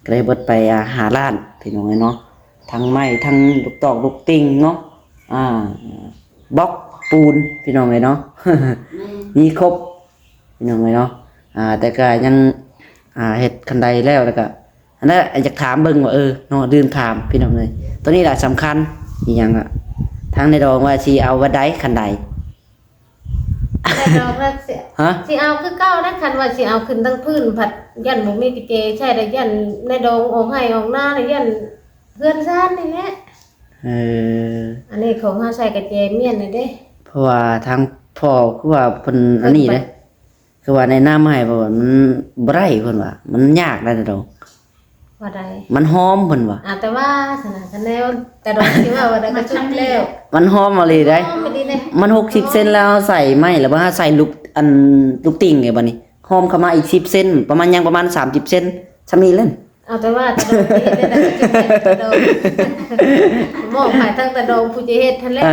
ก็เลยเบิดไปหาล้านพี่น้องเนาะทั้งไม้ทั้งลูกตอกลูกติ่งเนาะอ่าบล็อกปูนพี่น้องเนาะ มีครบพี่น้องเนาะแต่ก็ยังเฮ็ดคันใดแล้วก็อันนั้นอยากถามเบิ่งว่าเนาะลืมถามพี่น้องเลยตัวนี้แหละสำคัญอีหยังอ่ะทางในดองว่าสิเอาวัดใดคันใดแต่ดอกละสิเอาคือเก้านะคันว่าสิเอาขึ้นทั้งพื้นผัดยันบ่มีติเกใช่ได้ยันในดองออกให้ออกหน้าได้ยันเพื่อนซ่านนี่แหละอันนี้ของเฮาใส่กระเจเมียนนี่เด้เพราะว่าทางพ่อคือว่าเพิ่นอันนี้เด้คือว่าในน้ำให้เพราะว่ามันบ่ได้เพิ่นว่ามันยากได้ดอกว่าใดมันหอมเพิ่นว่าแต่ว่าสนะคันแนวแต่ดอกสิว่าว่าได้ก็ชุบแล้วมันหอมอะไรได้มัน60เซนแล้วใส่ไม้แล้วบ่ใส่ลูกติ่งไงบัดนี้หอมเข้ามาอีก10เซนประมาณยังประมาณ30เซนซำนี้เลยแต่ว่าตะดองนี่ได้จุบตะดองมองหายทั้งตะดองผู้จะเฮ็ดทันแล้ว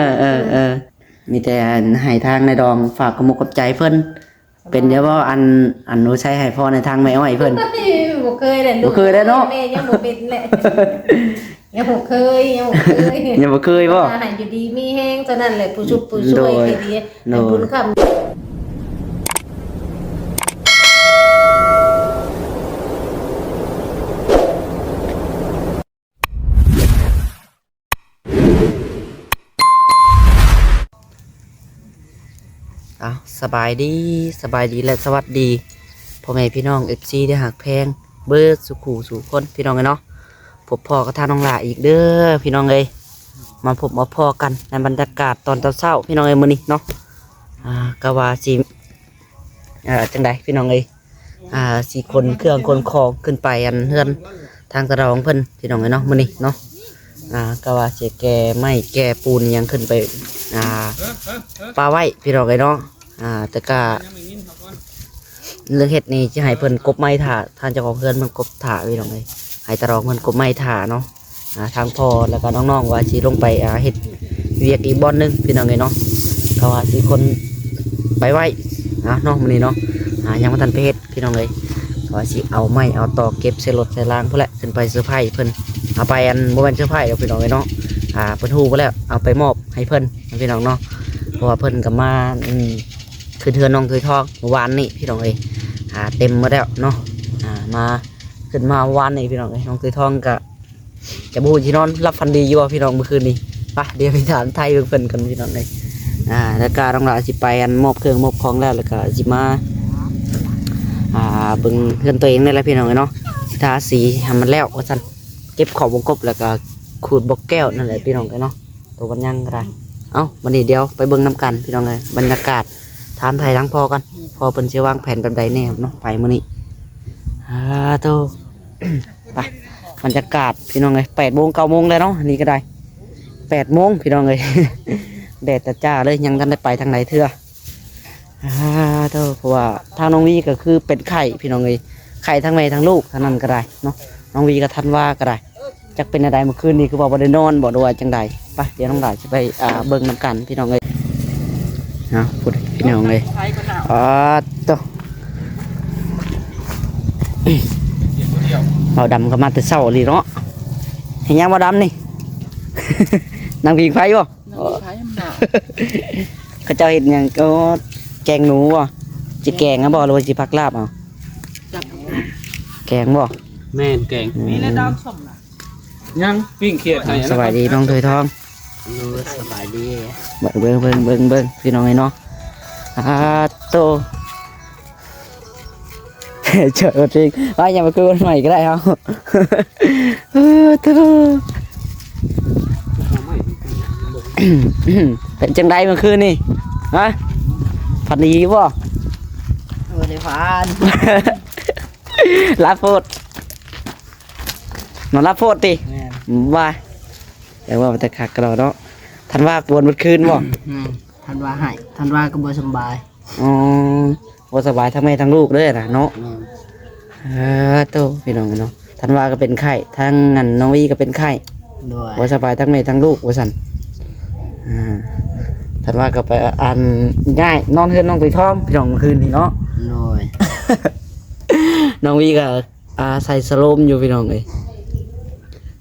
มีแต่ให้ทางในดองฝากกระมุกกับใจเพิ่นเป็นเฉพาะอันหนูใช้ให้พ่อในทางไม่อ้อยเพิ่นบ่เคยได้ลูกบ่เคยได้เนาะแม่ยังบ่เป็นแหละยังบ่เคยยังบ่เคยบ่ให้อยู่ดีมีแฮงเท่านั้นแหละผู้ชุบผู้ช่วยให้ดีให้บุญคำสบายดีและสวัสดีพ่อแม่พี่น้อง FC ได้หักแพงเบิดสุขูสู่คนพี่น้องเนาะพบพ่อกับท่านน้องหล่าอีกเด้อพี่น้องเอ้ยมาพบมาพ่อกันในบรรยากาศตอนเช้าพี่น้องเอ้ยมื้อนี้เนาะกะว่าสิจังได๋พี่น้องเอ้ยสิคนเครื่องคนของขึ้นไปอันเฮือนทางตะรองเพิ่นพี่น้องเอ้ยเนาะมื้อนี้เนาะกะว่าสิแก่ไม้แก่ปูนยังขึ้นไปปลาไว้พี่น้องเอ้ยเนาะแต่ก็เรื่องเห็ดนี่จะให้เพิ่นกบไม้ถ่าท่านเจ้าของเพื่อนมันกบถ่าพี่น้องเลยให้ตะรองเพิ่นกบไม้ถ่าเนาะทางพ่อแล้วก็น้องๆว่าสิลงไปเห็ดเวียกอีกบอนนึงพี่น้องเลยเนาะก็ว่าสิคนไปไว้เนาะมื้อนี้เนาะยังบ่ทันไปเฮ็ดพี่น้องเลยว่าสิเอาไม้เอาตอกเก็บใส่รถใส่รางพุ่นแหละขึ้นไปเซอร์ไพรส์เพิ่นเอาไปบ่แม่นเซอร์ไพรส์เด้อพี่น้องเลยเนาะเพิ่นฮู้บ่แล้วเอาไปมอบให้เพิ่นพี่น้องเนาะเพราะว่าเพิ่นก็มาคือเทือนน้องเคยทองเมื่อวานนี่พี่น้องเอ้ยเต็มมาแล้วเนาะมาขึ้นมาวานนี่พี่น้องเอ้ยน้องเคยทองก็จะบูที่นอนรับฟันดีอยู่พี่น้องเมื่อคืนนี้ไปเดี๋ยวไปถามไทยเพิ่นกันพี่น้องเลยแล้วก็น้องหลานสิไปมอบเครื่องมอบของแล้วก็สิมาเบิ่งเพื่อนตัวเองนี่แหละพี่น้องเอ้ยเนาะทาสีทำมันแล้วว่าซั่นเก็บของวงกบแล้วก็ขูดบล็อกแก้วนั่นแหละพี่น้องเอ้ยเนาะตัววันยังก็ได้วันนี้เดียวไปเบิ่งน้ำกันพี่น้องเลยบรรยากาศถามไทยทั้งพ่อกันพ่อเป็นเชื่อวางแผนแบบใดแน่เนาะไปมื้อนี้โต ไปบรรยากาศพี่น้องเลย8 โมง 9 โมงเลยเนาะนี่ก็ได้8 โมงพี่น้องเลย แดดจ้าเลยยังกันได้ไปทางไหนเถื่อโตเพราะว่าทางน้องวีก็คือเป็นไข่พี่น้องเลยไข่ทั้งแม่ทั้งลูกทั้งนั้นก็ได้เนาะน้องวีก็ทันว่าก็ได้จักเป็นอะไรเมื่อคืนนี้คือบอกว่าได้นอนบอกด้วยจังใดไปเดี๋ยวน้องหลานจะไปเบิ่งน้ำกันพี่น้องเลยพูดพี่น้องเลยโตเราดำก็มาแต่เช้าเลยเนาะเห็นยังมาดำนี่ นางพิงไฟบ่เขาเจ้าเห็นยังก็แกงหนูบ่จะแกงนะบ่หรือว่าจะพักลาบเอาแกงบ่แม่นแกงมีแล้วดอกส้มน่ะยังปิ้งเขียดสบายดีน้องถอยทองสบายดีเบิ่งพี่น้องไอ้เนาะโตเจอจริงว่าอย่ามาคุยกันใหม่ก็ได้ครับโตเป็นจังไดเมื่อคืนนี่ฮะฝันดีป่ะได้ฝันรับโฟดนอนรับโฟดติว่าแต่ว่าแต่ขาดกระโดดเนาะท่านว่าปวดเมื่อคืนบ่ท่านว่าให้ท่านว่าก็บ่สบายบ่สบายทั้งแม่ทั้งลูกเลยนะเนาะโตพี่น้องเนาะท่านว่าก็เป็นไข้ทั้งงั้นน้องวีก็เป็นไข้บ่สบายทั้งแม่ทั้งลูกว่าซั่นท่านว่าก็ไปง่ายนอนเฮือนน้องตุยทองพี่น้องเมื่อคืนนี่เนาะน้องวีก็ ใส่สโลมอยู่พี่น้องเอ้ย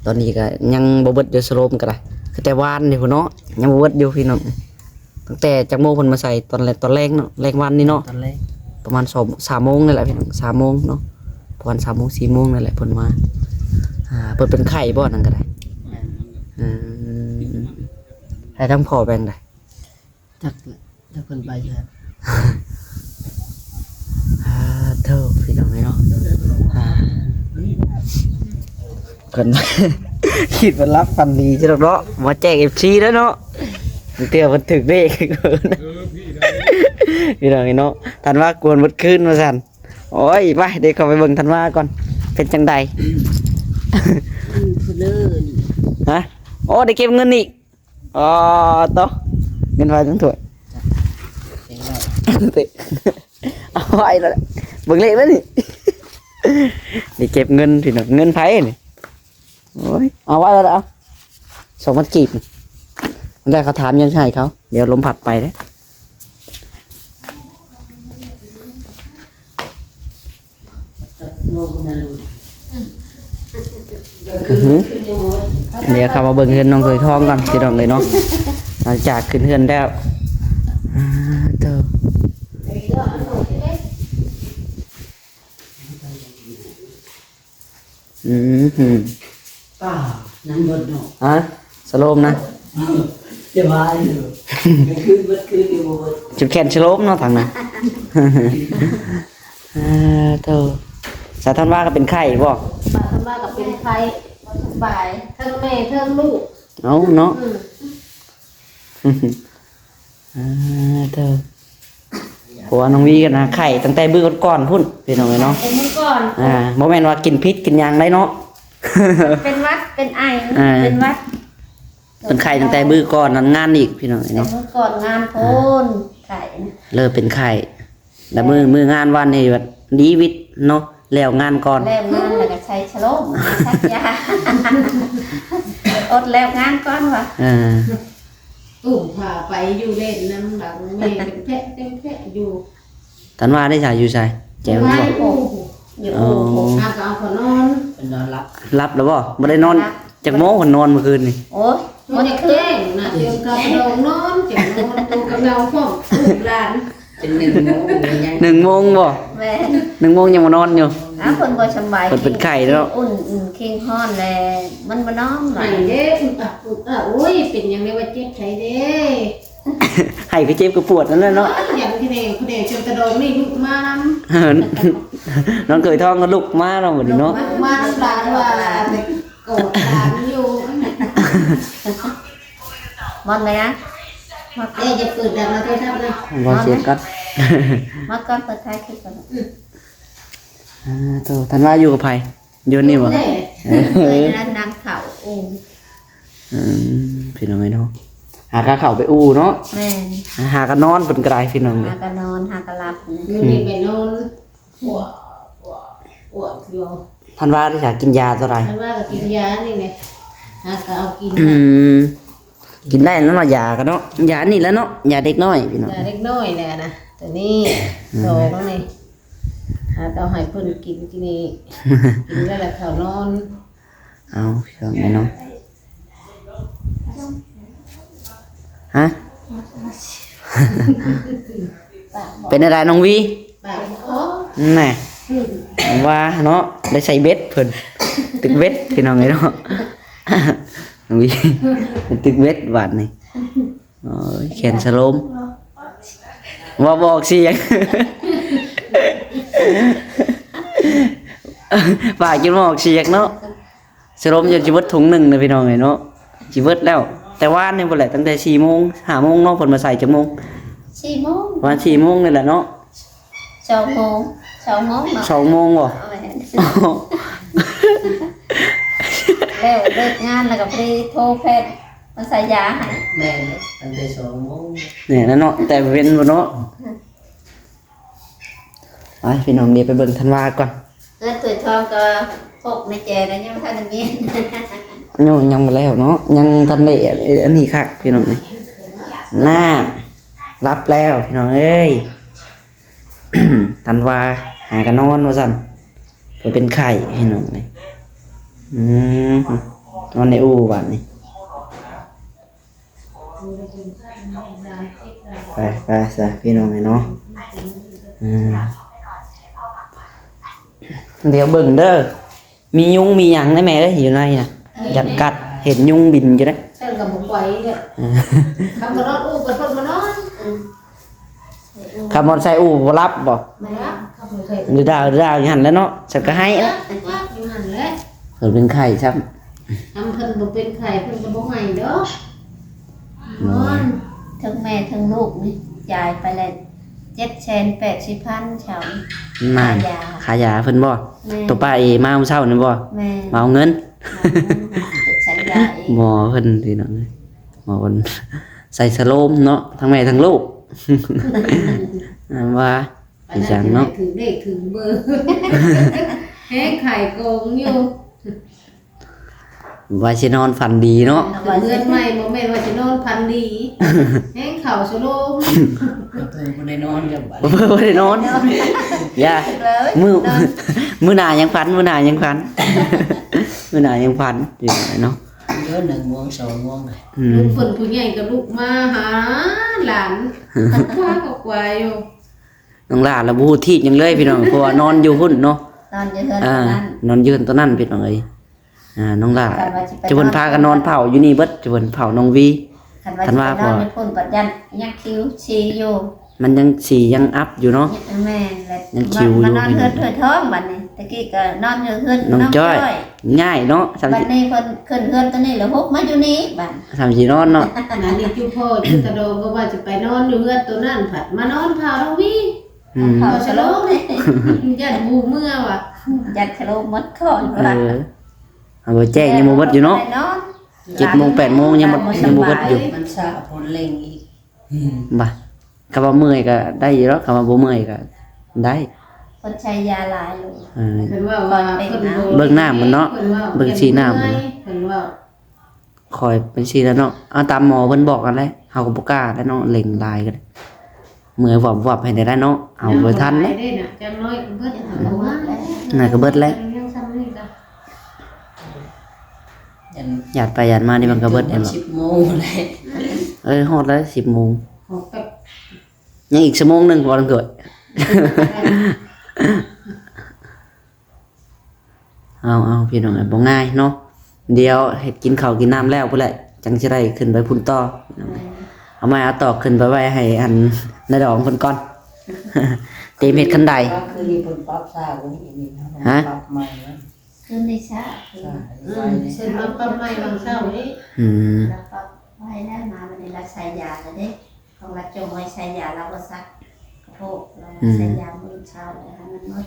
ตอนนี้ก็ยังบ่เบิดอยู่สโลมก็ได้คือแต่วานนี่พุ่นเนาะยังบ่เบิดอยู่พี่น้องตั้งแต่จักโมงเพิ่นมาใส่ตอนแรกเนาะแรงวันนี่เนาะ ตอนแรก ประมาณ3โมงนี่แหละพี่น้อง3โมงเนาะประมาณ3โมง4โมงนั่นแหละเพิ่นมาเพิ่นเป็นไข้บ่นั่นก็ได้ให้ทั้งพ่อแบ่งได้ จักถ้าเพิ่นไปใช่ เท่าพี่น้องเนาะเพิ่น คิดว่ารับฟันดีจังเนาะมาแจก FC แล้วเนาะเตี้ยมันถึกเลขพี่น้องเนาะทันว่ากวนหมดคืนมาสั่นโอ้ยไปเดี๋ยวเข้าไปเบิ่งทันว่าก่อนเป็นจังใด ผู้เลิศ ฮะโอ้ได้เก็บเงินอีกอ๋อโตะเงินไว้ทั้งถ้วย เองได้ เอาไว้แล้วแหละเบิ่งเลขแล้วนี่ ได้เก็บเงินพี่น้องเงินไผนี่โอ้ยเอาไว้แล้วเอา2,000กีบได้เขาถามยังใช่เขาเดี๋ยวลมผัดไปเด้เดี๋ยวเขามาเบิ่งเฮือนน้องเคยทองก่อนพี่น้องเลยเนาะหลังจากขึ้นเฮือนแล้วเด้อป้านั่นเบิดเนาะ ฮะสโลมนะ จะมาอยู่คืนเบิดคืนอยู่เบิด จุดแขนสโลมเนาะทางนั้นเด้อสาธารณว่าก็เป็นไข้บ่ บาทำบ้ากับเป็นไข้บ่ายทั้งแม่ทั้งลูก เอาเนาะเด้อผัวน้องวีกันนะไข่ตั้งแต่บื้อก่อนพุ่นพี่น้องเลยเนาะ เป็นมื้อก่อน บ่แม่นว่ากินพิษกินหยังได้เนาะ เป็นวัดเป็นไอ เป็น วัด เป็นไข่ตั้งแต่บื้อก่อนนั้นงานอีกพี่น้อง เป็น เนาะ มื้อก่อนงานโพนไข่นะ เริ่มเป็นไข่แล้วมืองานวันนี้แบบดีวิทย์เนาะแล้วงานก่อน แล้วงานแล้วก็ใช้ชะโลมชักยา อดแล้วงานก่อนวะ ตู้พาไปอยู่เล่นน้ำหลังแม่เป็นแพะเป็นแพะอยู่ ทันว่าได้จ่ายอยู่ใช่แจ๋ว ไม่ บ่ โอ้อยู่โอ้โห อาก็เอาขอนอนเป็นนอนรับ รับแล้วบ่บ่ได้นอนจากโมงคนนอนเมื่อคืนนี่ โอ้ย มันจะแจ้งนะเตรียมกับเรานอนเตรียมนอนตัวกับเราพ่อลูกหลานเป็น1 โมงยัง 1 โมงบ่ แม่ 1 โมงยังมานอนอยู่ คนบ่สบาย เพิ่นเป็นไข้แล้ว อุ่นคิงฮ้อนแลมันบ่น้อมไหล ไห้เด้โอ้ยเป็นยังไงว่าเจ็บไข้เด้ ให้ก็เจ็บก็ปวดนั่นแหละเนาะ อย่างที่เด็กจนกระโดดนี่ลุกมาน้ น้องเคยท้องก็ลุกมาเราหมดเนาะ ำมาน้ำหลานว่าโกรธหลานอยู่ มันเลยนะมา เอ๊ะจะเปิดแบบเราได้ทับเลย บ่เสียกัน มาก่อนเปิดท้ายคลิปก่อน โตท่านว่าอยู่กับไผอยู่นี่บ่ เคยนะนางเขาโอ้ พี่น้องเนาะหาข้าเข้าไปอู้เนาะ แม่ หากันนอนเพิ่นก็ได้พี่น้อง หากันนอนหากันหลับ อยู่นี่ไปนอนหัวอยู่ ท่านว่าได้อยากกินยาตัวใด ท่านว่าก็กินยานี่ไงหาก็เอากิน กินได้แล้วเนาะยากันเนาะยานี่แล้วเนาะยาเด็กน้อยพี่น้อง ยาเล็กน้อยแหละนะแต่นี่สองนี่หาเอาให้เพิ่นกินที่นี่กินแล้วแหละเขานอน เอาพี่น้องเนาะฮะ เป็นอะไรน้องวี ปากคอ แน่ว่าเนาะได้ใส่เบ็ดเพิ่นตึกเบ็ดพี่น้องเนาะน้องวีตึกเบ็ดบาดนี่โอ้ยแขนสโลมว่าบอกเสียงปากกินบอกเสียงเนาะสโลมจนจิเบิดถุงหนึ่งเลยพี่น้องเนาะจิเบิดแล้ว แต่ว่านี่บ่แหละตั้งแต่4 โมง 5 โมงเนาะเพิ่นมาใส่จักโมง 4 โมง ประมาณ4 โมงนี่แหละเนาะ 2 โมง2 โมงเนาะ 2 โมงบ่ แล้วเลิกงานแล้วก็พอดีโทรแพทย์มาใส่ยาให้ แม่ตั้งแต่2 โมง เนี่ยนั่นเนาะแต่เว้นบ่เนาะไปพี่น้องเดี๋ยวไปเบิ่งธันวาก่อน เงินtuổiทองก็พกในแจนะยังบ่ทันได้มี ยังบ่แล้วเนาะยังทันได้อันนี้คักพี่น้องนี่หน้ารับแล้วพี่น้องเอ้ย ธันวาหากันนอนว่าซั่น เพิ่นเป็นไข้พี่น้องเลยนอนในอู่บัดนี้ไปซะพี่น้องเนาะเดี๋ยวเบิ่งเด้อมียุงมีหยังได้แม่เอ้ยอยู่ในน่ะอยากกัดเห็นยุงบินอยู่เด้อ ฉันก็บ่ไหวเนี่ยคำมานอนอู้ก็ทนมานอน ขับมอเตอร์ไซค์อู่บ่รับบ่ ไม่รับคำบ่ใช่ หรือดาวอยู่หั่นแล้วเนาะฉันก็ให้เอ้อ อยู่หั่นแหละ เพิ่นเป็นไข้ครับ ทำเพิ่นบ่เป็นไข้เพิ่นก็บ่ให้เด้อนอน ทั้งแม่ทั้งลูกนี่จ่ายไปเลย780,000เช้า มาขายยาเพิ่นบ่ แม่ ตัวป้าเอมาเมื่อเช้านี่บ่ แม่ มาเอาเงิน ใช้ยาเอง หมอเพิ่นพี่น้องเอ้ยหมอเพิ่นใส่สโลมเนาะทั้งแม่ทั้งลูก ว่าสิจังเนาะ ถึงเลขถึงเบอร์แห้ไข่โกงอยู่ ว่าสินอนฝันดีเนาะ เพื่อนใหม่บ่แม่นว่าสินอนพันดีแห้งข้าวสโลม บ่ได้นอนอย่า เลย มื้อหน้ายังฝันมื้อหน้ายังฝันอยู่เนาะ เยอะ1 โมง 2 โมงเลย ลูกเพิ่นผู้ใหญ่ก็ลุกมาหาหลานข้าก็กวายอยู่ น้องหลานละบ่ฮู้ที่หยังเลยพี่น้องเพราะว่านอนอยู่พุ่นเนาะ นอนอยู่เฮือน อ่า นั้น นอนยืนตัวนั้นพี่น้องเอ้ยน้องหลานจะเพิ่นพากันนอนเผาอยู่นี่เบิดจะเพิ่นเผาน้องวี คันว่าสิไปนอนในพุ่นปัดยักคิ้วชีอยู่ มันยังสียังอัพอยู่เนาะ แม่และ ยังคิวอยู่ มานอนเฮือนถ้วยท้องบัดนี้ตะกี้ก็นอนอยู่เฮือน น้องจ้อย ง่ายเนาะสาม บั สิ ดนี้เพิ่นขึ้นเฮือนตัวนี้แล้วฮุบมาอยู่นี่บัด สามสินอนเนาะ นั่นนี่จุพ่อจุกระโดก็ว่าจะไปนอนอยู่เฮือนตัวนั้นผัดมานอนพาเราวี เขาสโลมนี่ ยันบูเมื่อว่ะ ยัดสโลมหมดก่อน เออเอาไปแจ้งยังบ่เบิดอยู่เนาะ 7 โมง 8 โมงยังบ่เบิดอยู่ มันสาผลเล็งอีก บ่ะคำว่าเมื่อยก็ได้อยู่แล้วคำว่าบ่เมื่อยก็ได้ เพิ่นใช้ยาหลายลูก เออ เพิ่นว่าว่าเพิ่น เบิ่งหน้ามันเนาะเบิ่งสีหน้ามัน เพิ่นว่า คอยเป็นสิแล้วเนาะเอาตามหมอเพิ่นบอกกันเลยเฮาก็บ่กล้าแล้วเนาะเล็งลายกันเมื่อยวับๆให้ได้เนาะเอาบ่ทัน เล เลย ยน่ะจังน้อยเบิด เอามาแล้ว น่าก็เบิดแล้ว ยังซ้ำนี่จ้ะ ยัน หยาดไปหยาดมานี่มันก็เบิดเห็นบ่ 10 โมงเลย ฮอดแล้ว10 โมง ขอแบบ ยังอีกชั่วโมงหนึงพอวันเกิด เอาพี่น้องบ่ง่ายเนาะเดี๋ยวเฮ็ดกินข้าวกินน้ำแล้วพุ่นแหละจังสิได้ขึ้นไปพุ่นต่อเอาไม้เอาตอกขึ้นไปไว้ให้อันในดอกเพิ่นก่อน เตรียมเฮ็ดคันใด ก็คือมีผลปรับซ่ากว่านี้อีกนะ ฮะ ปรับใหม่แล้ว ขึ้นในชา ซ่า เส้นมาปั๊มไม้บางเช้านี้ แล้วก็ไว้ได้มาวันนี้รักษายาแล้วเด้ของรักจงไว้ใช้ยาเราก็ซักกระโพกเราใช้ยามื้อเช้าเลยให้มันหมด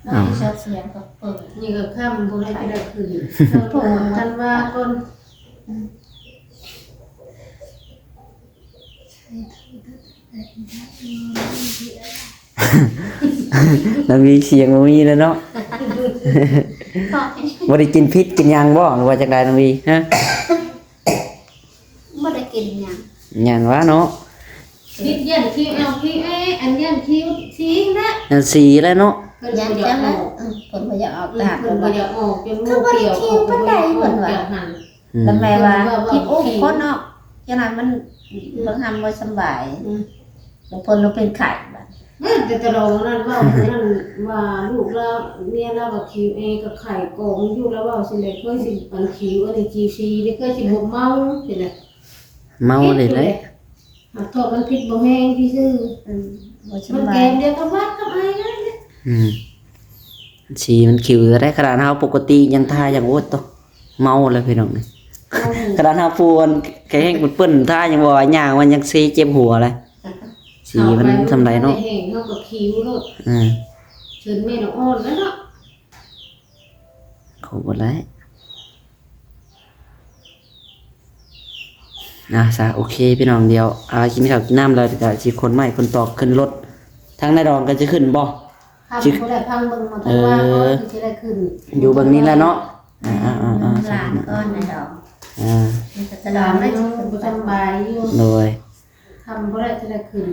เราชอบเสียงก็เปิด นี่ก็ค่ำพวกนี้จะได้คืนทันว่าคน แล้วมีเสียงบ่มีแล้วเนาะ บ่ได้กินพิษกินหยังบ่หรือว่าจังได๋น้องวีฮะ ไม่ได้กินหยัง หยังวะเนาะ คิดยันคิวเอาคิวอันยันคิวทิ้งนะ นั่นสีแล้วเนาะ เพิ่น ยั บ่ ง อยา จั ก ง อ นะ อก ผลพยาออก เพิ่ ตาน บ่อยากออกจนลูกเกี่ยวออกจากหัน แล้วแม่ว่าคิดอุ้มคนเนาะฉะนั้นมันบางทำบ่สบายบางคนเราเป็นไข้บัด แต่ตลอดนั้นว่านั่นว่าลูกเราเมียเรากับคิวเอกับไข่โกงอยู่แล้วว่าสิเลยเคยสิปันคิวอันนี้จีซีได้เคยสิบ่เมาสิเลย เมาเลยเลย หากโทษมันผิดบ่แห้งที่ซื่อ บ่ส มัน บา แก ย มเดียวกับวัดกับไอ้นั่น สีมันคิวได้ขนาดเฮาปกติยังทายังโอดตอเมาแล้วพี่น้องนี่ขนาดเฮาฟูนแค่แห้งเปิ้นๆทายังบ่ย่างมันยังซีเจ็บหัวเลยสีมันทำไรเนาะ แห้งเฮากับคิวโลด อืม เชิญแม่น้องอ่อนแล้วเนาะ ขอบคุณแล้วซะโอเคพี่น้องเดียวกินข้าวกินน้ำแล้วก็สิคนใหม่คนตอกขึ้นรถทางในดองก็จะขึ้นบ่ ครับบ่ได้พังเบิ่งมาแต่ว่าสิได้ขึ้น อยู่เบิ่งนี้แล้วเนาะอ่า หลานก้อนในดอก อ่า มันจะต ห ลอ ลา ด น ไม่ ไม่ ถึง บ่สบายอยู่ โดย ทำบ่ได้จะได้ขึ้น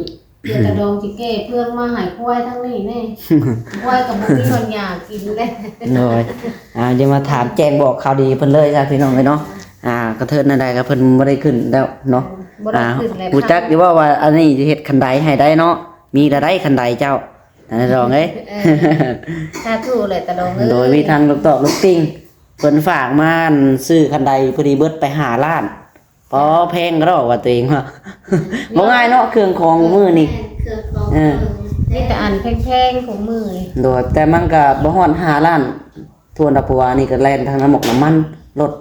เดี๋ยวตะดองสิแก้เพื่องมาใหายควายทั้งนี้แน่ควายกับบ่มีคนอยากกินเลย เลยเดี๋ยวมาถามแจ้งบอกข่าวดีเพิ่นเลยจ้ะพี่น้องเลยเนาะกระเทินนั่นใดก็เพิ่นบ่ได้ขึ้นแล้วเนาะ บ่ได้ขึ้นเลย รู้จักอยู่ว่าอันนี้สิเฮ็ดคันใดให้ได้เนาะมีแต่ได้คันใดเจ้านั่นรองเอ้ย ถ้าถูกเลยตะดองเอ้ย โดยมีทางลูกตอกลูกติ่งเพิ่นฝากมาซื้อคันใดพอดีเบิดไป5 ล้านพอแพงก็ดอกว่าตัวเองว่า บ่ง่ายเนาะเครื่องของมือนี่ เครื่องของ นี่แต่อันแพงๆของมือนี่ โดยแต่มันก็บ่ฮอด5 ล้านทวนปัวนี่ก็แล่นทางน้ำหมกน้ำมันรถ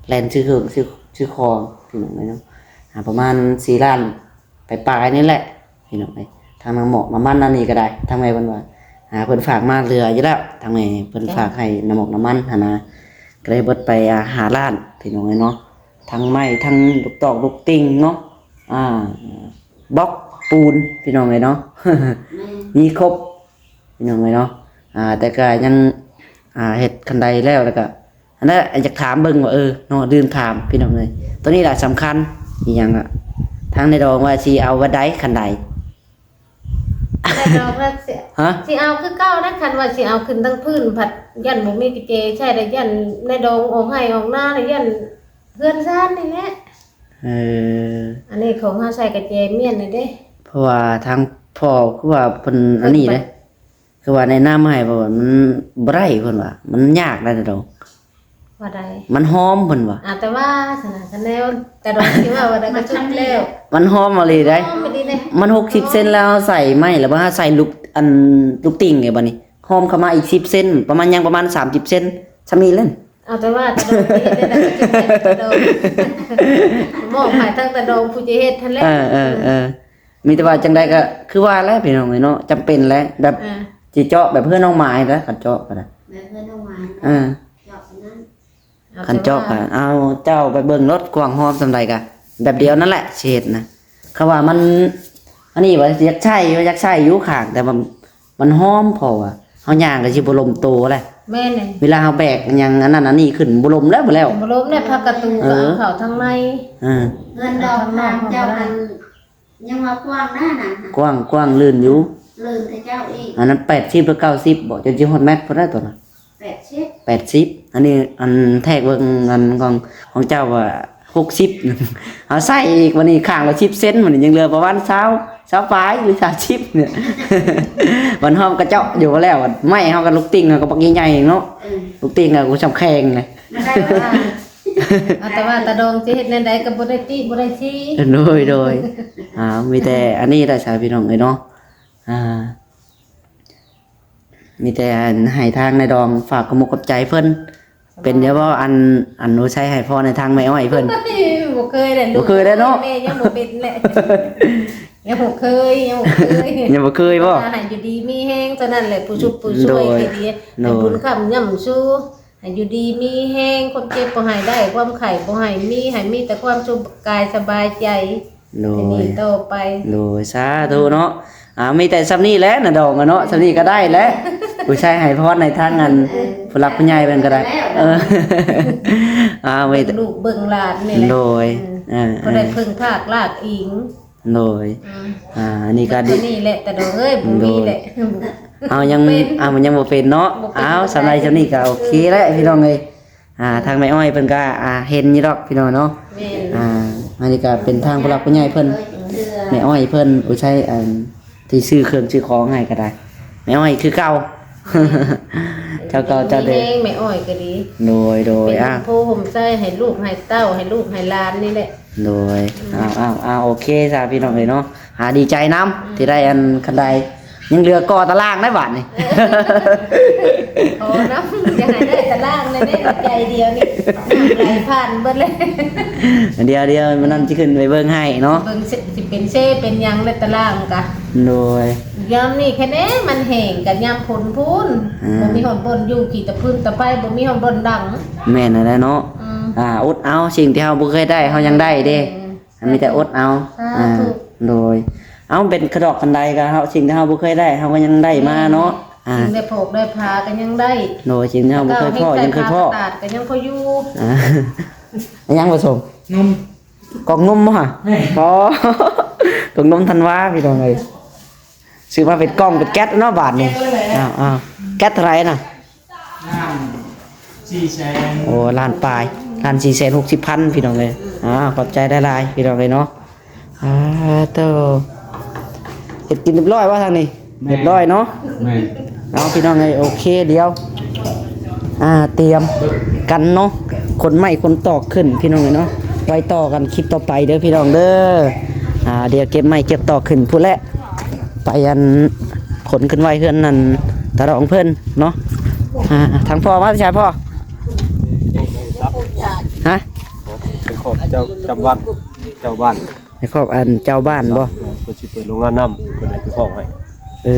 แล่นชื่อเครื่องชื่อคองพี่น้องเนาะประมาณ4 ล้านไปปลายนี่แหละพี่น้องทางน้ำหมกน้ำมันนั่นนี่ก็ได้ทางไงเพิ่นว่าเพิ่นฝากมาเรืออยู่แล้วทางไงเพิ่นฝากให้น้ำหมกน้ำมันหั่นนะก็เลยเบิดไป5 ล้านพี่น้องเนาะทั้งไม้ทั้งลูกตอกลูกติ่งเนาะบล็อกปูนพี่น้องเนาะ มีครบพี่น้องเนาะแต่ก็ยังเฮ็ดคันใดแล้วก็อันนั้นอยากถามเบิ่งว่าเนาะลืมถามพี่น้องเลยตัวนี้แหละสำคัญอีหยังทางในดองว่าสิเอาว่าใดคันใด แต่ดอกละสิเอาคือเก่านะคันว่าสิเอาขึ้นทั้งพื้นผัดยันบ่มีกิเจใช่ได้ยันในดองออกให้ออกหน้าได้ยันเพื่อนซ่านนี่แหละอันนี้ของเฮาใส่กระเจเมียนนี่เด้ เพราะว่าทางพ่อคือว่าเพิ่นอันนี้เด้คือว่าในน้ำให้เพราะว่ามันบ่ได้เพิ่นว่ามันยากได้ดอก ว่าได้ มันหอมเพิ่นว่า แต่ว่าสนะคะแนนแต่ดอกที่ว่าได้ก็ชุบแล้ว มันหอมมาเลยได้ ไม่ดีเลย มัน60 เซนแล้วใส่ไม้แล้วบ่ใส่ลูกติ่งเนี่ยบัดนี้หอมเข้ามาอีก10 เซนประมาณยังประมาณ30 เซนซำนี้เล่น แต่ว่าแต่ดอกที่ได้ก็ชุบแล้วมองหายทั้งแต่ดอกผู้จะเฮ็ดทันแล้ว มีแต่ว่าจังใดก็คือว่าแล้วพี่น้องเนาะจำเป็นแล้วแบบสิเจาะแบบเพื่อนน้องไม้แล้วคันเจาะก็ได้ แบบเพื่อนเอาไม้เจาะนั้น คันเจาะก็เอาเจ้าไปเบิ่งรถกว้างหอมซำใดก็แบบเดียวนั่นแหละเฉดนะเขาว่ามันอันนี้ว่าอยากใช้อยู่ข้างแต่มันหอมพอว่าเฮาย่างก็สิบ่ลมโตแหละ แม่นี่ เวลาเฮาแบกหยังอันนั้นอันนี้ขึ้นบ่ลมแล้วบ่แล้ว บ่ล้มได้พักกระตูก็เอาเข้าทางใน เงินดอกทางเจ้ามันยังว่ากว้างหน้าน่ะ กว้างลื่นอยู่ ลืมแต่เจ้าอีก อันนั้น80หรือ90บ่จนสิฮอดแมตรพอได้ตัวน่ะ 80อันนี้อันแทกเบิ่งอันของเจ้าว่า60เอาใส่อีกวันนี้ข้างละ10 เซนมันยังเหลือประมาณ20ปลายหรือ30เนี่ย วันหอมกระเจาะอยู่แล้วไม่เฮากับลูกติ่งก็ปักใหญ่ๆเนาะลูกติ่งก็กูจำแข็งเลย ไม่ได้ว่า แต่ว่าตาดองสิเฮ็ดแนวใดก็บ่ได้ติบ่ได้ชี้ โดยมีแต่อันนี้ได้สาวพี่น้องเลยเนาะมีแต่ให้ทางในดองฝากกระมุกกับใจเพิ่นเป็นเดี๋ยวว่าอันหนูใช้ให้พ่อในทางไม่อ้อยเพิ่น บ่เคยได้ลูก บ่เคยได้เนาะ แม่ยังบ่เป็นแหละยังบ่เคย ยังบ่เคยบ่ ให้อยู่ดีมีแฮงเท่านั้นแหละผู้ชุบผู้ช่วยให้ดีให้บุญคำย่ำชูให้อยู่ดีมีแฮงความเจ็บบ่ให้ได้ความไข้บ่ให้มีแต่ความสุขกายสบายใจ โด ให้ ย ดีต่อไป โดยสาธุเนาะมีแต่ซ้ำนี้แหละน่ะดองอะเนาะซ้ำนี้ก็ได้แล้วผู้ชายให้พรในทางอันผู้หลักผู้ใหญ่เพิ่นก็ได้มีแต่ ลูกเบิ่งหลานนี่แหละ โดยบ่ได้พึ่งภาคลากอิง โดยอันนี้ก็ดี นี่แหละแต่ดอกเอ้ยบ่มีแหละ มันยังบ่เป็นเนาะสำหรับซ้ำนี้ก็โอเคแล้วพี่น้องเอ้ยทางแม่อ้อยเพิ่นก็เห็นอยู่ดอกพี่น้องเนาะ แม่น อันนี้ก็เป็นทางผู้หลักผู้ใหญ่เพิ่นแม่อ้อยเพิ่นผู้ใช้ที่ซื้อเครื่องซื้อของให้ก็ได้แม่อ้อยคือเก่า เจ้าเก่าเจ้าเดิม มีแรงแม่อ้อยก็ดี โดย เป็นผู้ห่มใจให้ลูกให้เต้าให้ลูกให้หลานนี่แหละ โดยโอเคจ้าพี่น้องเอ้ยเนาะดีใจนํที่ได้อันคันใดยังเหลือก่อตารางได้บาดนี่ โอ้เนาะจะให้ได้ตารางเลยได้ใจเดียวนี่ไหลผ่านเบิดเลย เดี๋ยวมันนั่นสิขึ้นไปเบิ่งให้เนาะ เบิ่งสิเป็นเช่เป็นหยังในตารางกะ โดย ยามนี่แค่นี้มันแห้งกับยามฝนพูนบ่มีหอนบนอยู่ขี่ตะพื้นตะไปบ่มีหอนบนดัง แม่นนั่นแหละเนาะอดเอาสิ่งที่เฮาบ่เคยได้เฮายังได้เด้มีแต่อดเอาโดยเอาเป็นกระดอกคันใดก็เฮาสิ่งที่เฮาบ่เคยได้เฮาก็ยังได้มาเนาะสิ่งได้โผกได้พากันยังได้ โดยสิ่งที่เฮาบ่เคยพ่อยังเคยพ่อ ตาดกันยังพออยู่ ยังผสมนมกล่องนมบ่ฮะพอกล่องนมธันวาพี่น้องเอ้ย ซื้อมาเป็นกล้องเป็นแก๊สเนาะบาทนี่อ้าวแก๊สเท่าไหร่น่ะ 400,000 โอ้ล้านปลายล้าน460,000พี่น้องเลยขอบใจได้หลายพี่น้องเลยเนาะเต้าเฮ็ดกินเรียบร้อยว่าทางนี้เรียบร้อยเนาะ แม่ เอาพี่น้องเลยโอเคเดี๋ยวเตรียมกันเนาะคนใหม่คนตอกขึ้นพี่น้องเลยเนาะไว้ต่อกันคลิปต่อไปเด้อพี่น้องเด้อเดี๋ยวเก็บไม้เก็บตอกขึ้นพูดแล้วไปอันขนขึ้นไว้เพื่อนนั่นตาดองเพื่อนเนาะทางพ่อมาพี่ชายพ่อฮะ เป็นของเจ้าจำวัดเจ้าบ้าน ในครอบอันเจ้าบ้านบ่ เพิ่นสิเปิดโรงงานน้ำเพิ่นให้ไปของให้ เอ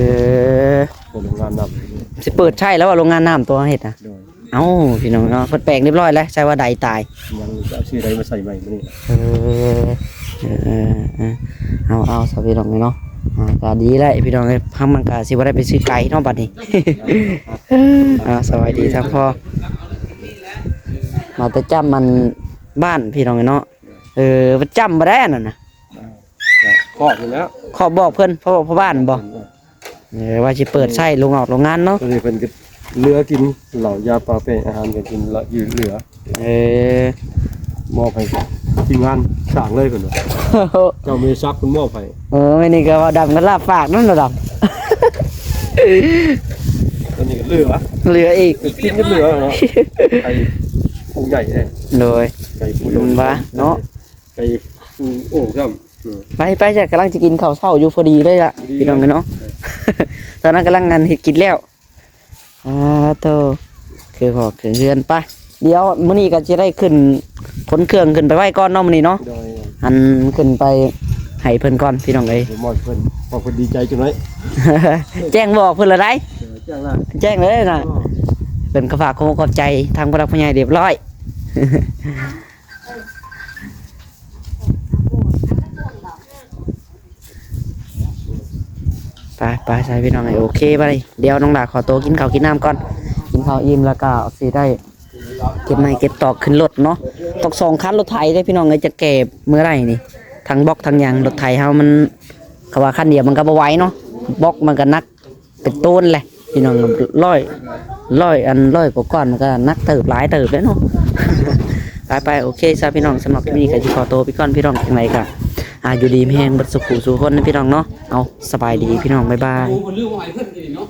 อ เปิดโรงงานน้ำ สิเปิดใช่แล้วว่าโรงงานน้ำตัวเห็ดนะ โดย เอ้าพี่น้องเนาะเพิ่นแปลงเรียบร้อยแล้วใช่ว่าใดตาย ยังจะเอาชื่อใดมาใส่ใหม่มื้อนี้ เอาสวัสดีน้องเนาะก็ดีแล้วพี่น้องเลยพังมันก็สิว่าได้ไปซื้อไก่เนาะบัดนี้ สวัสดีทั้งพ่อมาแต่จำมันบ้านพี่น้องเนาะมันจำบ่ได้นั่นน่ะ ครอบอยู่แล้ว ขอบอกเพิ่นพ่อบ้านบ่ว่าสิเปิดใช้โรงงานเนาะ ตอนนี้เพิ่นก็เหลือกินเหล้ายาปลาเป้อาหารก็กินละอยู่เหลือ มอบให้ทีมงานสร้างเลยเพิ่นว่าเจ้าเมซักเพิ่นมอบให้ ไม่นี่ก็ว่าดำกันลาบฝากนั่นระดับ ตอนนี้ก็เหลือ เหลืออีก กินก็เหลือเนาะไก่ปูใหญ่แท้ โดย ไก่ปู มันว่าเนาะ ไก่ปูโอ่งครับ ไปจะกำลังจะกินข้าวเช้าอยู่พอดีเลยล่ะพี่น้องกันเนาะ ตอนนั้นกำลังงานเฮ็ดกินแล้วโตคือพอขึ้นเรือนไปเดี๋ยวมื้อนี้ก็จะได้ขึ้นขนเครื่องขึ้นไปไว้ก่อนเนาะมื้อนี้เนาะ โดย อันขึ้นไปให้เพิ่นก่อนพี่น้องเอ้ย เดี๋ยวมอบเพิ่นพอเพิ่นดีใจจังเลย แจ้งบอกเพิ่นละได้ จ้างละ แจ้งเลยนะเป็นกระฝากขอบใจทางพระรักผู้ใหญ่เรียบร้อย ไปใส่พี่น้องไงโอเคไปเดี๋ยวน้องดาขอตัวกินข้าวกินน้ำก่อนกินข้าวอิ่มแล้วก็สิได้เก็บไม้เก็บตอกขึ้นรถเนาะตอก2 คันรถไถได้พี่น้องไงจะเก็บเมื่อไหร่นี่ทั้งบล็อกทั้งยางรถไถเฮามันเขาว่าคันเดียวมันก็บ่ไหวเนาะบล็อกมันก็นักเป็นต้นแหละพี่น้องร้อยกว่าก้อนมันก็นักเติบหลายเติบแล้วเนาะ ไปโอเคซะพี่น้องสำหรับคลิปนี้ก็สิขอตัวพี่ก้อนพี่น้องจังไรก็อยู่ดีมีแฮงบัดสุขสู่คนนะพี่น้องเนาะเอาสบายดีพี่น้องบ๊ายบาย โอ้มันเรื่องอะไรเพื่อนกันเนาะ